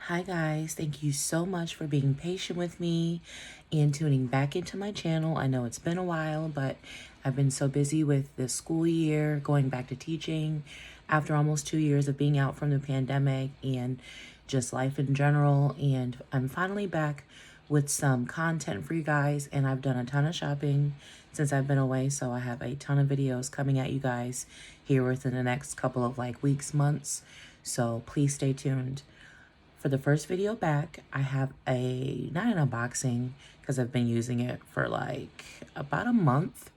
Hi guys, thank you so much for being patient with me and tuning back into my channel. I know it's been a while, but I've been so busy with the school year, going back to teaching after almost 2 years of being out from the pandemic and just life in general. And I'm finally back with some content for you guys, and I've done a ton of shopping since I've been away, so I have a ton of videos coming at you guys here within the next couple of weeks, months. So please stay tuned. For the first video back, I have not an unboxing because I've been using it for about a month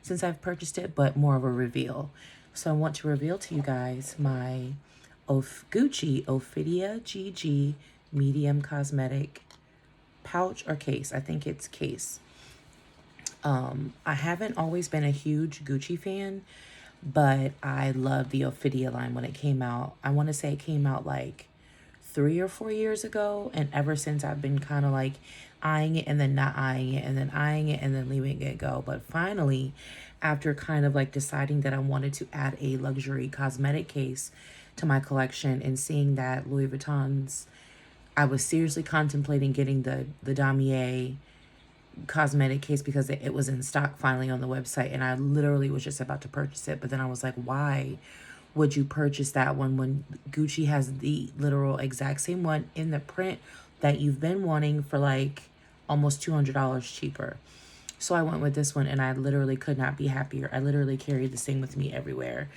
since I've purchased it, but more of a reveal. So I want to reveal to you guys my Gucci Ophidia GG medium cosmetic pouch or case. I think it's case. I haven't always been a huge Gucci fan, but I loved the Ophidia line when it came out. I want to say it came out 3 or 4 years ago, and ever since I've been kind of eyeing it and then not eyeing it and then eyeing it and then leaving it go. But finally, after kind of deciding that I wanted to add a luxury cosmetic case to my collection and seeing that Louis Vuitton's, I was seriously contemplating getting the Damier cosmetic case because it was in stock finally on the website, and I literally was just about to purchase it. But then I was like, why would you purchase that one when Gucci has the literal exact same one in the print that you've been wanting for almost $200 cheaper? So I went with this one, and I literally could not be happier. I literally carried this thing with me everywhere.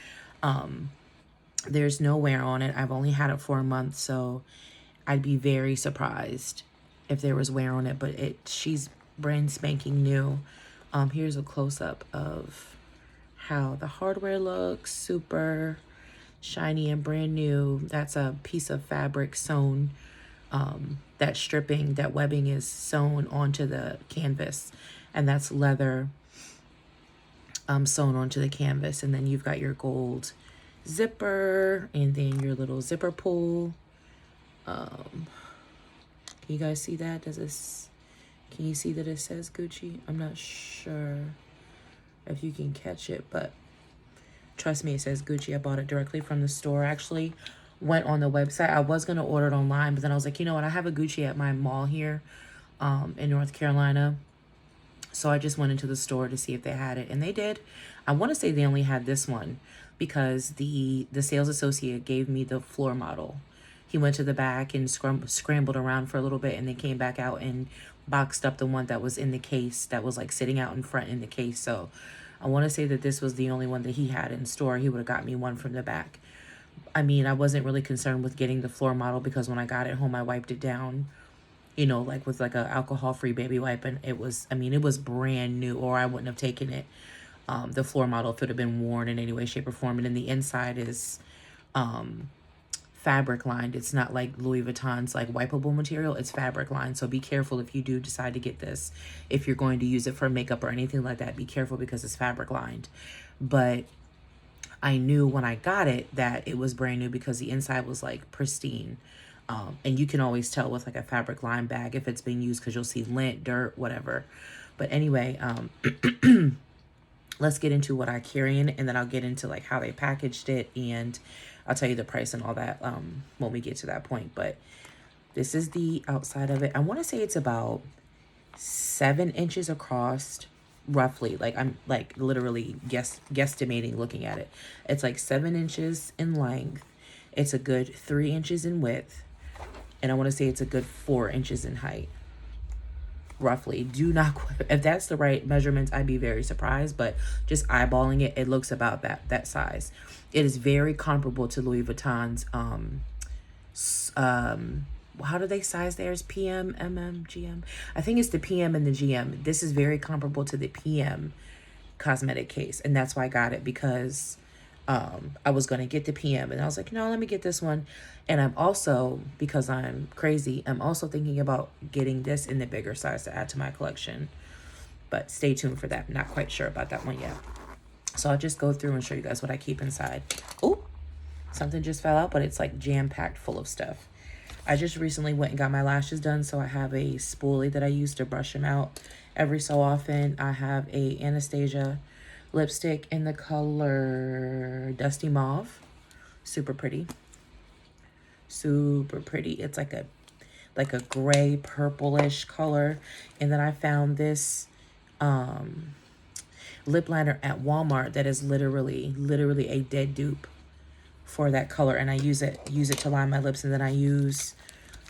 There's no wear on it. I've only had it for a month, so I'd be very surprised if there was wear on it, but she's brand spanking new. Here's a close-up of how the hardware looks. Super shiny and brand new. That's a piece of fabric sewn. That stripping, that webbing is sewn onto the canvas, and that's leather sewn onto the canvas. And then you've got your gold zipper and then your little zipper pull. Can you guys see that? Can you see that it says Gucci? I'm not sure if you can catch it, but trust me, it says Gucci. I bought it directly from the store. I actually went on the website. I was going to order it online, but then I was like, you know what? I have a Gucci at my mall here in North Carolina. So I just went into the store to see if they had it, and they did. I want to say they only had this one because the sales associate gave me the floor model. He went to the back and scrambled around for a little bit, and then came back out and boxed up the one that was in the case, that was sitting out in front in the case. So I want to say that this was the only one that he had in store. He would have got me one from the back. I mean, I wasn't really concerned with getting the floor model because when I got it home, I wiped it down, with a alcohol-free baby wipe, and it was brand new, or I wouldn't have taken it. The floor model, if it would have been worn in any way, shape, or form. And then the inside is fabric lined. It's not like Louis Vuitton's wipeable material. It's fabric lined. So be careful if you do decide to get this. If you're going to use it for makeup or anything like that, be careful because it's fabric lined. But I knew when I got it that it was brand new because the inside was pristine. And you can always tell with a fabric lined bag if it's been used because you'll see lint, dirt, whatever. But anyway, let's get into what I carry in it, and then I'll get into how they packaged it, and I'll tell you the price and all that when we get to that point. But this is the outside of it. I want to say it's about 7 inches across, roughly. I'm literally guesstimating looking at it. It's 7 inches in length. It's a good 3 inches in width, and I want to say it's a good 4 inches in height. Roughly. Do not, if that's the right measurements, I'd be very surprised, but just eyeballing it, it looks about that size. It is very comparable to Louis Vuitton's how do they size theirs? PM, MM, GM? I think it's the PM and the GM. This is very comparable to the PM cosmetic case, and that's why I got it, because I was going to get the PM, and I was like, no, let me get this one. And I'm also, because I'm crazy, I'm also thinking about getting this in the bigger size to add to my collection. But stay tuned for that. Not quite sure about that one yet. So I'll just go through and show you guys what I keep inside. Oh, something just fell out, but it's jam-packed full of stuff. I just recently went and got my lashes done, so I have a spoolie that I use to brush them out every so often. I have a Anastasia lipstick in the color Dusty Mauve. Super pretty. Super pretty. It's like a like a gray purplish color. And then I found this lip liner at Walmart that is literally a dead dupe for that color. And I use it to line my lips, and then I use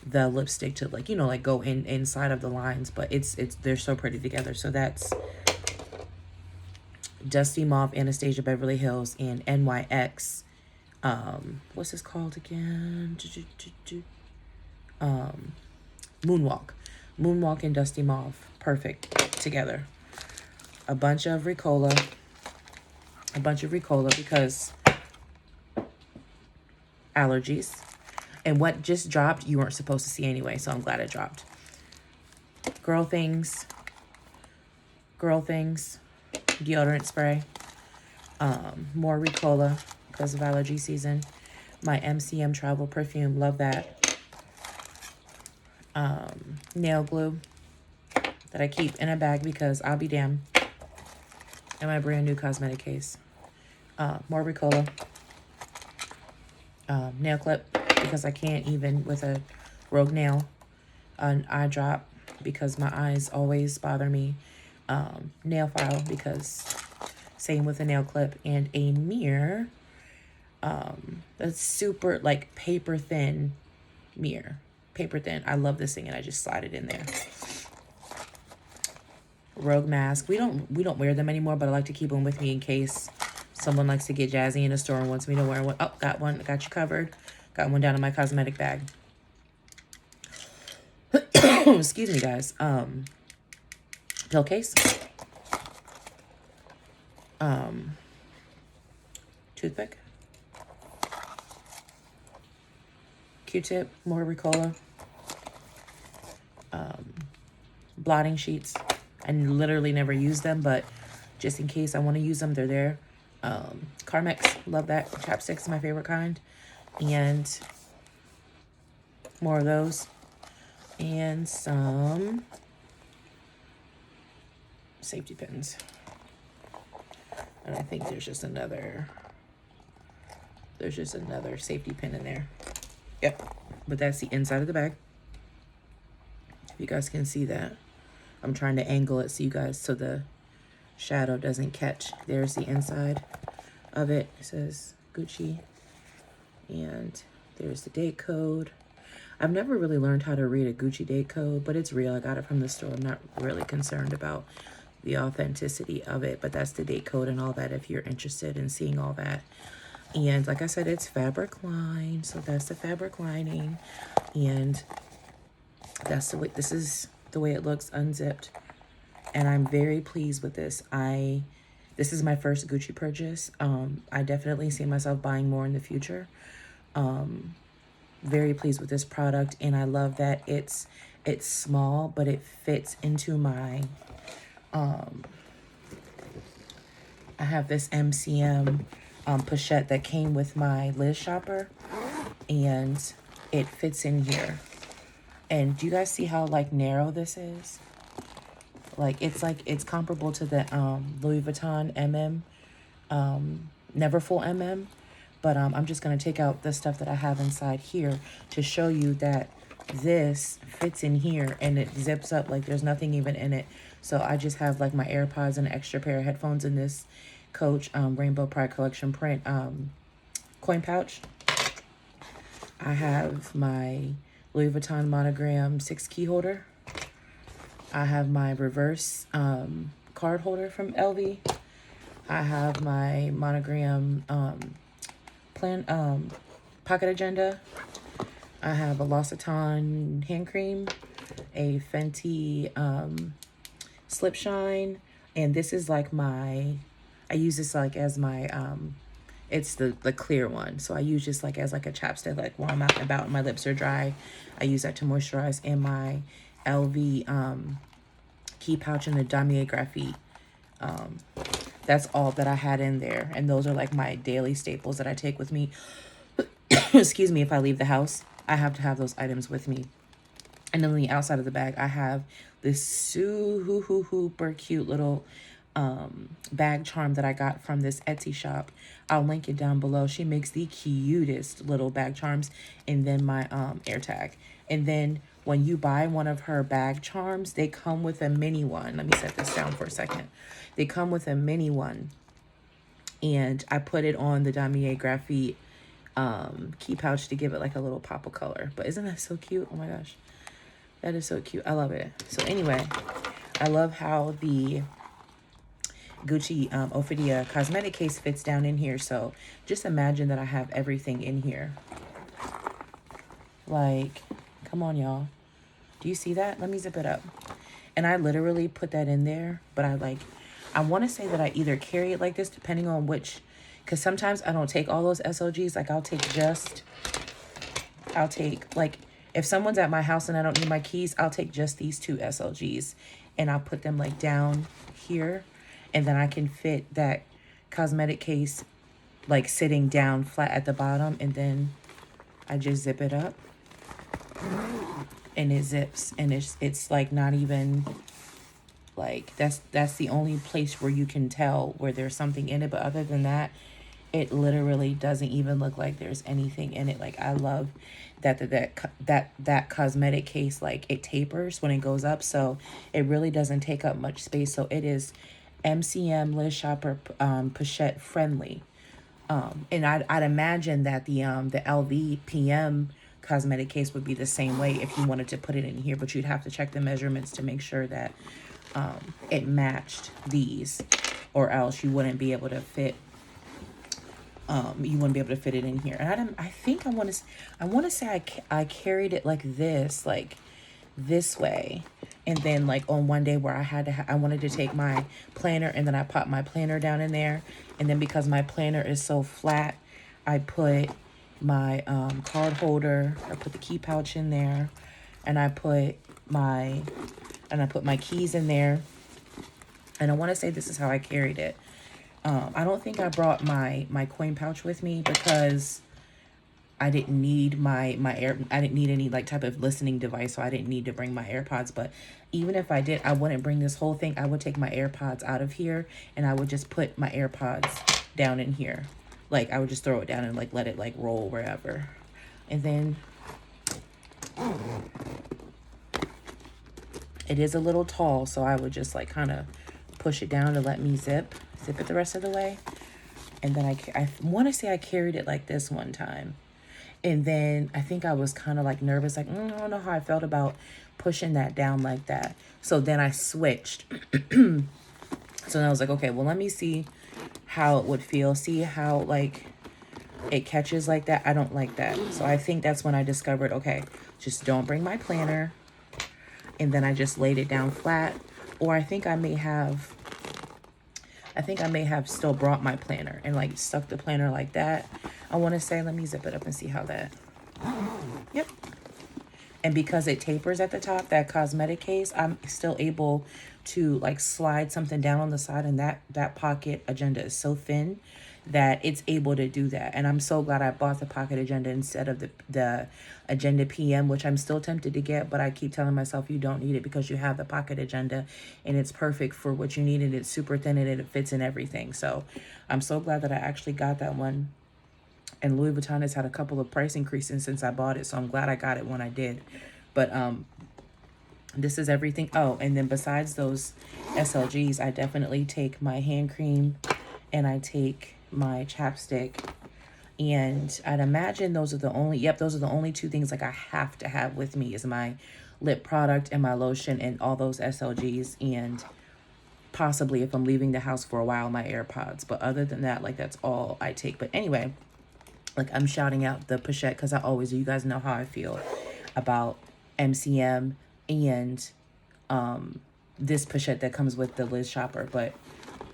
the lipstick to, like, you know, like go inside of the lines. But they're so pretty together. So that's Dusty Mauve, Anastasia Beverly Hills, and NYX. What's this called again? Moonwalk and Dusty Mauve. Perfect together. A bunch of Ricola because allergies. And what just dropped, you weren't supposed to see anyway, so I'm glad it dropped. Girl Things deodorant spray. More Ricola because of allergy season. My MCM travel perfume, love that. Nail glue that I keep in a bag because I'll be damned. And my brand new cosmetic case. More Ricola. Nail clip because I can't even with a rogue nail. An eye drop because my eyes always bother me. Nail file because same with a nail clip. And a mirror. That's super like paper thin mirror. Paper thin. I love this thing and I just slide it in there. Rogue mask. We don't wear them anymore, but I like to keep them with me in case someone likes to get jazzy in a store and wants me to wear one. Oh, got one. Got you covered. Got one down in my cosmetic bag. Excuse me, guys. Pill case. Toothpick. Q-tip. More Ricola. Blotting sheets. I literally never use them, but just in case I want to use them, they're there. Carmex, love that. Chapstick's my favorite kind. And more of those. And some safety pins. And I think there's just another safety pin in there. Yep. But that's the inside of the bag. If you guys can see that. I'm trying to angle it so the shadow doesn't catch. There's the inside of it. It says Gucci. And there's the date code. I've never really learned how to read a Gucci date code, but it's real. I got it from the store. I'm not really concerned about the authenticity of it, but that's the date code and all that if you're interested in seeing all that. And like I said, it's fabric lined. So that's the fabric lining. And that's the way, this is the way it looks unzipped. And I'm very pleased with this. This is my first Gucci purchase. I definitely see myself buying more in the future. Very pleased with this product, and I love that it's small, but it fits into my I have this MCM pochette that came with my Liz shopper, and it fits in here. And do you guys see how like narrow this is? Like it's comparable to the Louis Vuitton never full MM. But I'm just going to take out the stuff that I have inside here to show you that this fits in here and it zips up like there's nothing even in it. So I just have like my AirPods and an extra pair of headphones in this Coach Rainbow Pride Collection print coin pouch. I have my Louis Vuitton monogram 6-key holder. I have my reverse card holder from LV. I have my monogram pocket agenda. I have a L'Occitane hand cream, a Fenty slip shine, and this is like I use this like as my it's the clear one, so I use just like as like a chapstick, like while I'm out and about and my lips are dry. I use that to moisturize. And my LV key pouch in the Damier Graphite. That's all that I had in there. And those are like my daily staples that I take with me. Excuse me, if I leave the house, I have to have those items with me. And then on the outside of the bag, I have this super cute little bag charm that I got from this Etsy shop. I'll link it down below. She makes the cutest little bag charms. And then my AirTag. And then when you buy one of her bag charms, they come with a mini one. Let me set this down for a second. They come with a mini one. And I put it on the Damier Graphite key pouch to give it like a little pop of color. But isn't that so cute? Oh my gosh. That is so cute. I love it. So anyway, I love how the Gucci Ophidia cosmetic case fits down in here. So just imagine that I have everything in here. Like, come on, y'all. Do you see that? Let me zip it up. And I literally put that in there, but I want to say that I either carry it like this, depending on which, because sometimes I don't take all those SLGs. Like I'll take, like, if someone's at my house and I don't need my keys, I'll take just these 2 SLGs and I'll put them like down here. And then I can fit that cosmetic case like sitting down flat at the bottom. And then I just zip it up and it zips. And it's like not even like, that's the only place where you can tell where there's something in it. But other than that, it literally doesn't even look like there's anything in it. Like, I love that cosmetic case, like, it tapers when it goes up, so it really doesn't take up much space. So it is MCM Liz Shopper pochette friendly. And I'd imagine that the LV PM cosmetic case would be the same way if you wanted to put it in here, but you'd have to check the measurements to make sure that it matched these, or else you wouldn't be able to fit it in here. And I think I want to say I carried it like this way. And then like on one day where I wanted to take my planner, and then I popped my planner down in there. And then because my planner is so flat, I put my card holder, I put the key pouch in there, and I put my keys in there. And I want to say this is how I carried it. I don't think I brought my coin pouch with me because I didn't need I didn't need any like type of listening device, so I didn't need to bring my AirPods. But even if I did, I wouldn't bring this whole thing. I would take my AirPods out of here and I would just put my AirPods down in here. Like, I would just throw it down and like let it like roll wherever. And then it is a little tall, so I would just like kind of push it down to let me zip it the rest of the way. And then I want to say I carried it like this one time. And then I think I was kind of like nervous, like, I don't know how I felt about pushing that down like that. So then I switched. So then I was like, okay, well, let me see how it would feel. See how like it catches like that. I don't like that. So I think that's when I discovered, okay, just don't bring my planner. And then I just laid it down flat. Or I think I may have still brought my planner and like stuck the planner like that. I want to say, let me zip it up and see how that, yep. And because it tapers at the top, that cosmetic case, I'm still able to like slide something down on the side, and that pocket agenda is so thin that it's able to do that. And I'm so glad I bought the pocket agenda instead of the agenda PM, which I'm still tempted to get, but I keep telling myself you don't need it because you have the pocket agenda and it's perfect for what you need, and it's super thin and it fits in everything. So I'm so glad that I actually got that one. And Louis Vuitton has had a couple of price increases since I bought it, so I'm glad I got it when I did. But this is everything. Oh, and then besides those SLGs, I definitely take my hand cream and I take my chapstick. And I'd imagine those are the only 2 things like I have to have with me is my lip product and my lotion and all those SLGs, and possibly if I'm leaving the house for a while, my AirPods. But other than that, like, that's all I take. But anyway, like, I'm shouting out the pochette because I always do. You guys know how I feel about MCM and this pochette that comes with the Liz Shopper. But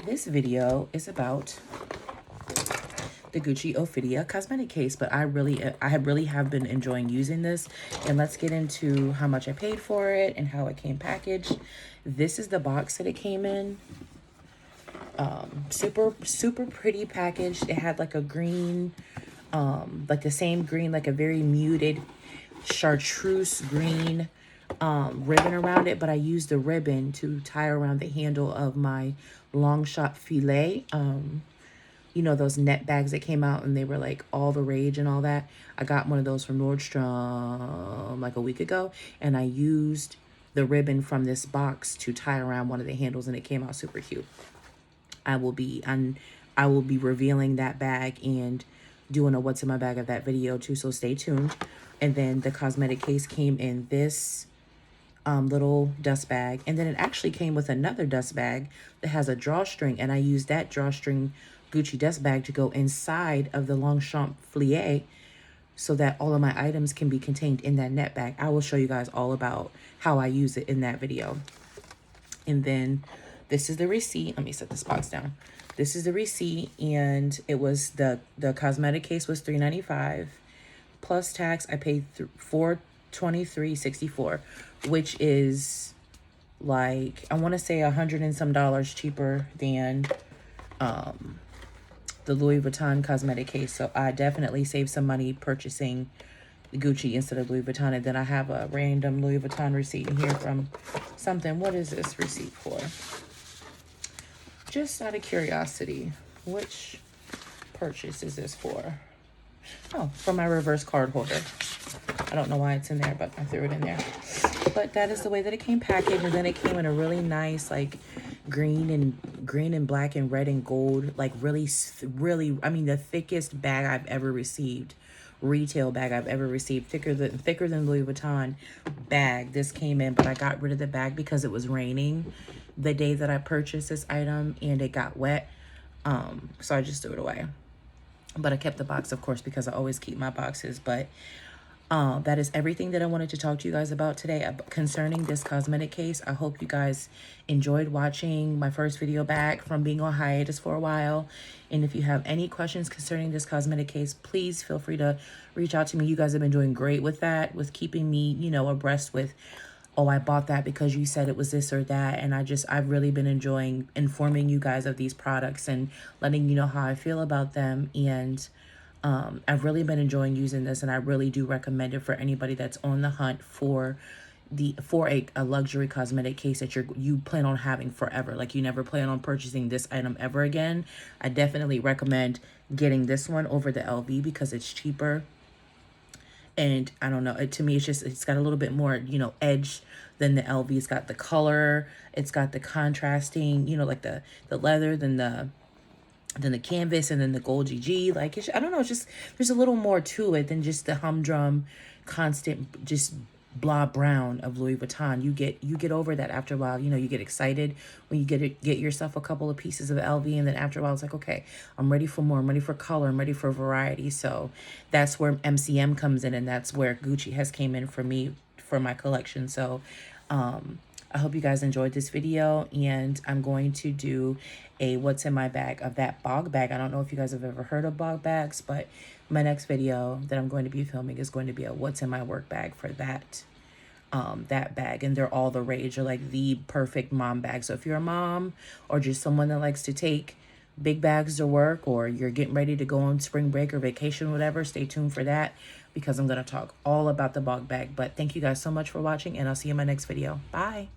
this video is about the Gucci Ophidia cosmetic case. But I really have been enjoying using this. And let's get into how much I paid for it and how it came packaged. This is the box that it came in. Super pretty packaged. It had like a green, like the same green, like a very muted chartreuse green ribbon around it, but I used the ribbon to tie around the handle of my long shot filet. you know, those net bags that came out and they were like all the rage and all that. I got one of those from Nordstrom like a week ago, and I used the ribbon from this box to tie around one of the handles, and it came out super cute. I will be revealing that bag and doing a what's in my bag of that video too, so stay tuned. And then the cosmetic case came in this little dust bag, and then it actually came with another dust bag that has a drawstring, and I used that drawstring Gucci dust bag to go inside of the Longchamp Flier so that all of my items can be contained in that net bag. I will show you guys all about how I use it in that video. And then this is the receipt. Let me set this box down. This is the receipt, and it was the cosmetic case was $3.95 plus tax. I paid $423.64, which is like, I want to say $100 and some cheaper than the Louis Vuitton cosmetic case. So I definitely saved some money purchasing Gucci instead of Louis Vuitton. And then I have a random Louis Vuitton receipt in here from something. What is this receipt for? Just out of curiosity, which purchase is this for? Oh, for my reverse card holder. I don't know why it's in there, but I threw it in there. But that is the way that it came packaged. And then it came in a really nice, like, green and black and red and gold, like really, I mean, the thickest bag I've ever received, retail bag I've ever received, thicker than Louis Vuitton bag. This came in, but I got rid of the bag because it was raining the day that I purchased this item and it got wet. So I just threw it away. But I kept the box, of course, because I always keep my boxes. But that is everything that I wanted to talk to you guys about today concerning this cosmetic case. I hope you guys enjoyed watching my first video back from being on hiatus for a while. And if you have any questions concerning this cosmetic case, please feel free to reach out to me. You guys have been doing great with that, with keeping me, you know, abreast with, oh, I bought that because you said it was this or that. And I've really been enjoying informing you guys of these products and letting you know how I feel about them. And I've really been enjoying using this, and I really do recommend it for anybody that's on the hunt for a luxury cosmetic case that you plan on having forever. Like, you never plan on purchasing this item ever again. I definitely recommend getting this one over the LV because it's cheaper. And I don't know, to me, it's got a little bit more, you know, edge than the LV. It's got the color, it's got the contrasting, you know, like the leather, than the canvas, and then the gold GG. Like, I don't know, it's just, there's a little more to it than just the humdrum, constant, just blah brown of Louis Vuitton. You get over that after a while. You know, you get excited when you get yourself a couple of pieces of LV, and then after a while it's like, okay, I'm ready for more, I'm ready for color, I'm ready for variety. So that's where MCM comes in, and that's where Gucci has came in for me, for my collection. So I hope you guys enjoyed this video, and I'm going to do a what's in my bag of that bog bag. I don't know if you guys have ever heard of bog bags, but my next video that I'm going to be filming is going to be a what's in my work bag for that bag. And they're all the rage. They're like the perfect mom bag. So if you're a mom or just someone that likes to take big bags to work, or you're getting ready to go on spring break or vacation, whatever, stay tuned for that, because I'm going to talk all about the bog bag. But thank you guys so much for watching, and I'll see you in my next video. Bye.